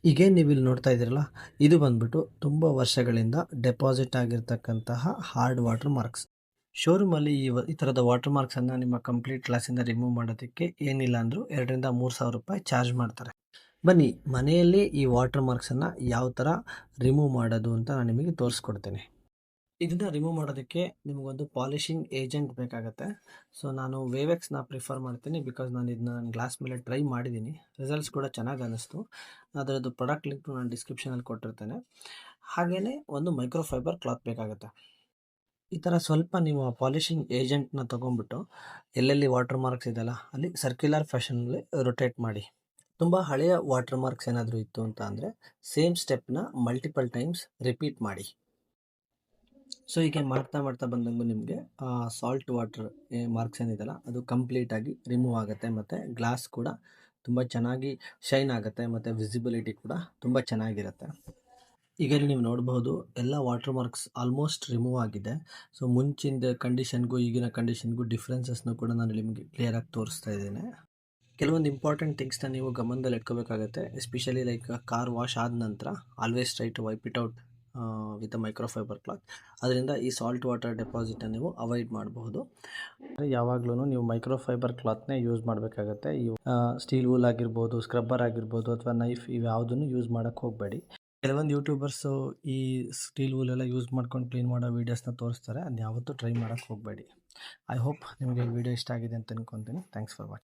ಈಗೇನು ನೀವು ಇಲ್ಲಿ ನೋಡ್ತಾ ಇದ್ದೀರಲ್ಲ, ಇದು ಬಂದ್ಬಿಟ್ಟು ತುಂಬ ವರ್ಷಗಳಿಂದ ಡೆಪಾಸಿಟ್ ಆಗಿರ್ತಕ್ಕಂತಹ ಹಾರ್ಡ್ ವಾಟರ್ ಮಾರ್ಕ್ಸ್. ಶೋರೂಮಲ್ಲಿ ಈ ಥರದ ವಾಟರ್ ಮಾರ್ಕ್ಸನ್ನು ನಿಮ್ಮ ಕಂಪ್ಲೀಟ್ ಕ್ಲಾಸಿಂದ ರಿಮೂವ್ ಮಾಡೋದಕ್ಕೆ ಏನಿಲ್ಲ ಅಂದರೂ 2,000-3,000 ರೂಪಾಯಿ ಚಾರ್ಜ್ ಮಾಡ್ತಾರೆ. ಬನ್ನಿ, ಮನೆಯಲ್ಲಿ ಈ ವಾಟರ್ ಮಾರ್ಕ್ಸನ್ನು ಯಾವ ಥರ ರಿಮೂವ್ ಮಾಡೋದು ಅಂತ ನಾನು ನಿಮಗೆ ತೋರಿಸ್ಕೊಡ್ತೇನೆ. ಇದನ್ನು ರಿಮೂವ್ ಮಾಡೋದಕ್ಕೆ ನಿಮಗೊಂದು ಪಾಲಿಷಿಂಗ್ ಏಜೆಂಟ್ ಬೇಕಾಗುತ್ತೆ. ಸೊ ನಾನು ವೇವೆಕ್ಸ್ನ ಪ್ರಿಫರ್ ಮಾಡ್ತೀನಿ, ಬಿಕಾಸ್ ನಾನು ಇದನ್ನ ನನ್ನ ಗ್ಲಾಸ್ ಮೇಲೆ ಟ್ರೈ ಮಾಡಿದ್ದೀನಿ. ರಿಸಲ್ಟ್ಸ್ ಕೂಡ ಚೆನ್ನಾಗಿ ಅನ್ನಿಸ್ತು. ಅದರದ್ದು ಪ್ರಾಡಕ್ಟ್ ಲಿಂಕ್ ನಾನು ಡಿಸ್ಕ್ರಿಪ್ಷನಲ್ಲಿ ಕೊಟ್ಟಿರ್ತೇನೆ. ಹಾಗೆಯೇ ಒಂದು ಮೈಕ್ರೋಫೈಬರ್ ಕ್ಲಾತ್ ಬೇಕಾಗುತ್ತೆ. ಈ ಥರ ಸ್ವಲ್ಪ ನೀವು ಆ ಪಾಲಿಷಿಂಗ್ ಏಜೆಂಟ್ನ ತೊಗೊಂಡ್ಬಿಟ್ಟು ಎಲ್ಲೆಲ್ಲಿ ವಾಟರ್ ಮಾರ್ಕ್ಸ್ ಇದೆಯಲ್ಲ ಅಲ್ಲಿ ಸರ್ಕ್ಯುಲರ್ ಫ್ಯಾಷನಲ್ಲಿ ರೊಟೇಟ್ ಮಾಡಿ. ತುಂಬ ಹಳೆಯ ವಾಟರ್ ಮಾರ್ಕ್ಸ್ ಏನಾದರೂ ಇತ್ತು ಅಂತ ಅಂದರೆ ಸೇಮ್ ಸ್ಟೆಪ್ನ ಮಲ್ಟಿಪಲ್ ಟೈಮ್ಸ್ ರಿಪೀಟ್ ಮಾಡಿ. ಸೊ ಹೀಗೆ ಮಾಡ್ತಾ ಮಾಡ್ತಾ ಬಂದಂಗೂ ನಿಮಗೆ ಸಾಲ್ಟ್ ವಾಟರ್ ಮಾರ್ಕ್ಸ್ ಏನಿದೆಯಲ್ಲ ಅದು ಕಂಪ್ಲೀಟಾಗಿ ರಿಮೂವ್ ಆಗುತ್ತೆ, ಮತ್ತು ಗ್ಲಾಸ್ ಕೂಡ ತುಂಬ ಚೆನ್ನಾಗಿ ಶೈನ್ ಆಗುತ್ತೆ, ಮತ್ತು ವಿಸಿಬಿಲಿಟಿ ಕೂಡ ತುಂಬ ಚೆನ್ನಾಗಿರುತ್ತೆ. ಈಗ ಇಲ್ಲಿ ನೀವು ನೋಡಬಹುದು ಎಲ್ಲ ವಾಟರ್ ಮಾರ್ಕ್ಸ್ ಆಲ್ಮೋಸ್ಟ್ ರಿಮೂವ್ ಆಗಿದೆ. ಸೊ ಮುಂಚಿನ ಕಂಡೀಷನ್ಗೂ ಈಗಿನ ಕಂಡೀಷನ್ಗೂ ಡಿಫ್ರೆನ್ಸಸ್ನು ಕೂಡ ನಾನು ನಿಮಗೆ ಕ್ಲಿಯರಾಗಿ ತೋರಿಸ್ತಾ ಇದ್ದೇನೆ. ಕೆಲವೊಂದು ಇಂಪಾರ್ಟೆಂಟ್ ಥಿಂಗ್ಸ್ನ ನೀವು ಗಮನದಲ್ಲಿ ಇಟ್ಕೋಬೇಕಾಗುತ್ತೆ. ಎಸ್ಪೆಷಲಿ ಲೈಕ್ ಕಾರ್ ವಾಶ್ ಆದ ನಂತರ always try to wipe it out with a microfiber cloth. ಅದರಿಂದ ಈ ಸಾಲ್ಟ್ ವಾಟರ್ ಡೆಪಾಸಿಟನ್ನು ನೀವು ಅವಾಯ್ಡ್ ಮಾಡಬಹುದು. ಯಾವಾಗಲೂ ನೀವು ಮೈಕ್ರೋಫೈಬರ್ ಕ್ಲಾತ್ನೇ ಯೂಸ್ ಮಾಡಬೇಕಾಗತ್ತೆ. ಈ ಸ್ಟೀಲ್ ವೂಲ್ ಆಗಿರ್ಬೋದು, ಸ್ಕ್ರಬ್ಬರ್ ಆಗಿರ್ಬೋದು, ಅಥವಾ ನೈಫ್, ಇವು ಯಾವುದನ್ನು ಯೂಸ್ ಮಾಡೋಕ್ಕೆ ಹೋಗಬೇಡಿ. ಕೆಲವೊಂದು ಯೂಟ್ಯೂಬರ್ಸು ಈ ಸ್ಟೀಲ್ ವೂಲೆಲ್ಲ ಯೂಸ್ ಮಾಡ್ಕೊಂಡು ಕ್ಲೀನ್ ಮಾಡೋ ವೀಡಿಯೋಸ್ನ ತೋರಿಸ್ತಾರೆ. ಅದು ಯಾವತ್ತೂ ಟ್ರೈ ಮಾಡೋಕ್ಕೆ ಹೋಗಬೇಡಿ. ಐ ಹೋಪ್ ನಿಮಗೆ ಈ ವಿಡಿಯೋ ಇಷ್ಟ ಆಗಿದೆ ಅಂತ ಅನ್ಕೊತೀನಿ. Thanks for watching.